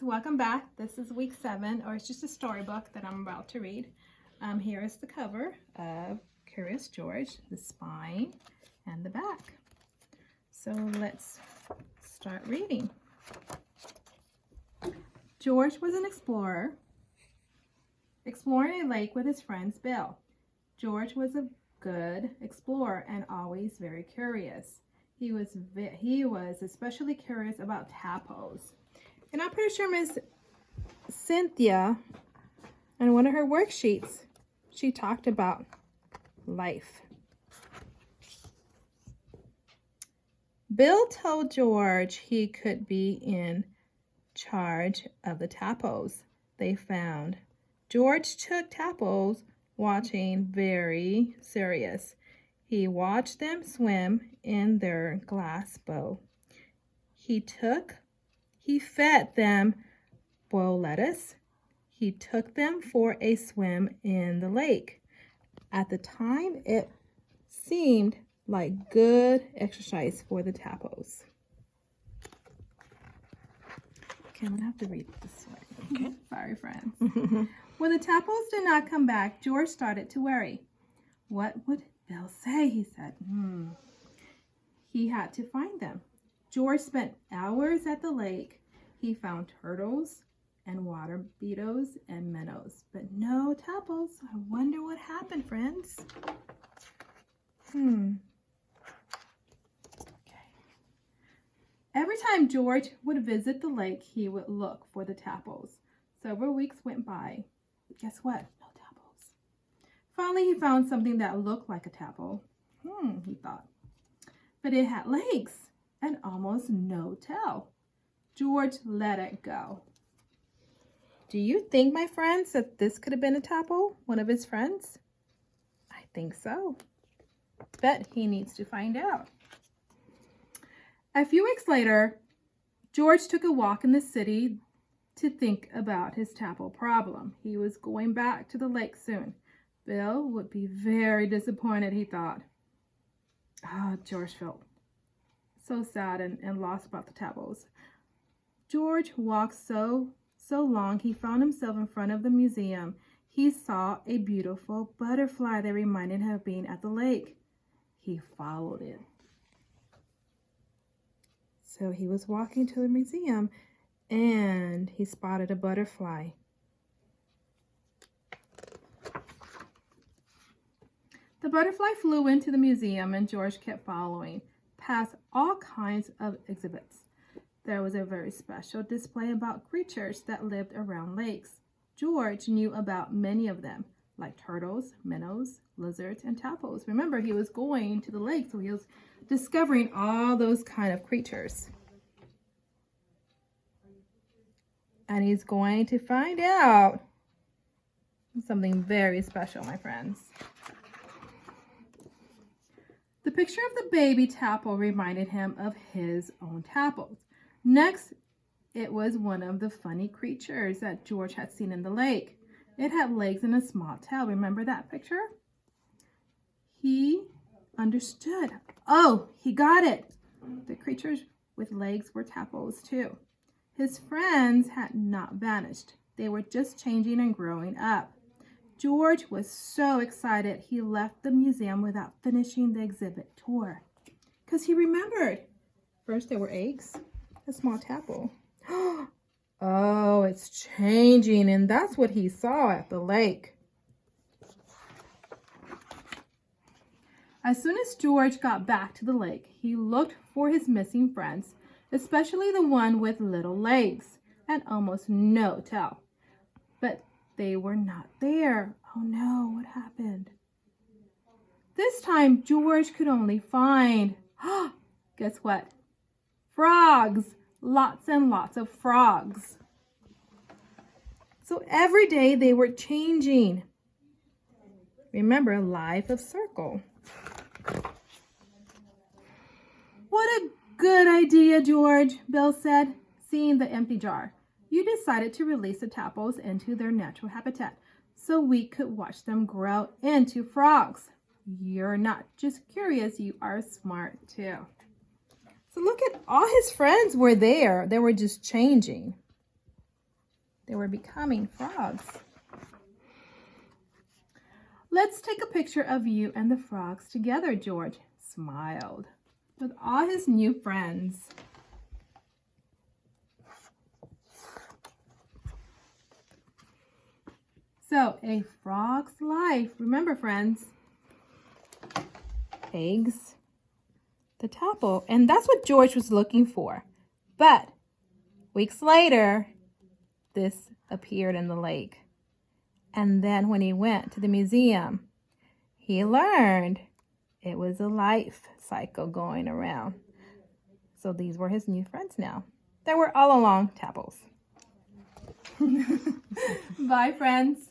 welcome back. This is week 7, or it's just a storybook that I'm about to read. Here is the cover of Curious George, the spine and the back. So let's start reading. George was an explorer, exploring a lake with his friend Bill. George was a good explorer and always very curious. He was especially curious about tadpoles. And I'm pretty sure Miss Cynthia, on one of her worksheets, she talked about life. Bill told George he could be in charge of the tadpoles they found. George took tadpoles watching very serious. He watched them swim in their glass bowl. He fed them boiled lettuce. He took them for a swim in the lake. At the time, it seemed like good exercise for the tadpoles. Okay, I'm gonna have to read this way. Okay. Sorry, friends. When the tadpoles did not come back, George started to worry. What would Bill say? He said. He had to find them. George spent hours at the lake. He found turtles and water beetles and minnows, but no tadpoles. I wonder what happened, friends. Okay. Every time George would visit the lake, he would look for the tadpoles. Several weeks went by. Guess what? No tadpoles. Finally, he found something that looked like a tadpole. He thought. But it had legs and almost no tail. George let it go. Do you think, my friends, that this could have been a tadpole, one of his friends? I think so. Bet he needs to find out. A few weeks later, George took a walk in the city to think about his tadpole problem. He was going back to the lake soon. Bill would be very disappointed, he thought. George felt so sad and lost about the tadpoles. George walked so long he found himself in front of the museum. He saw a beautiful butterfly that reminded him of being at the lake. He followed it. So he was walking to the museum and he spotted a butterfly. The butterfly flew into the museum and George kept following, past all kinds of exhibits. There was a very special display about creatures that lived around lakes. George knew about many of them, like turtles, minnows, lizards, and tadpoles. Remember, he was going to the lake, so he was discovering all those kind of creatures. And he's going to find out something very special, my friends. The picture of the baby tadpole reminded him of his own tadpoles. Next, it was one of the funny creatures that George had seen in the lake. It had legs and a small tail. Remember that picture? He understood. He got it. The creatures with legs were tadpoles too. His friends had not vanished. They were just changing and growing up. George was so excited he left the museum without finishing the exhibit tour. Because he remembered. First there were eggs. A small tadpole. It's changing, and that's what he saw at the lake. As soon as George got back to the lake, he looked for his missing friends, especially the one with little legs and almost no tail. But they were not there. Oh no, what happened? This time, George could only find, guess what? Frogs. Lots and lots of frogs. So every day they were changing. Remember, life of circle. What a good idea, George, Bill said, seeing the empty jar. You decided to release the tadpoles into their natural habitat so we could watch them grow into frogs. You're not just curious, you are smart too. So look at all his friends were there. They were just changing. They were becoming frogs. Let's take a picture of you and the frogs together, George smiled with all his new friends. So, a frog's life. Remember, friends, eggs, the tadpole, and that's what George was looking for. But weeks later, this appeared in the lake. And then when he went to the museum, he learned it was a life cycle going around. So these were his new friends now. They were all along tadpoles. Bye, friends.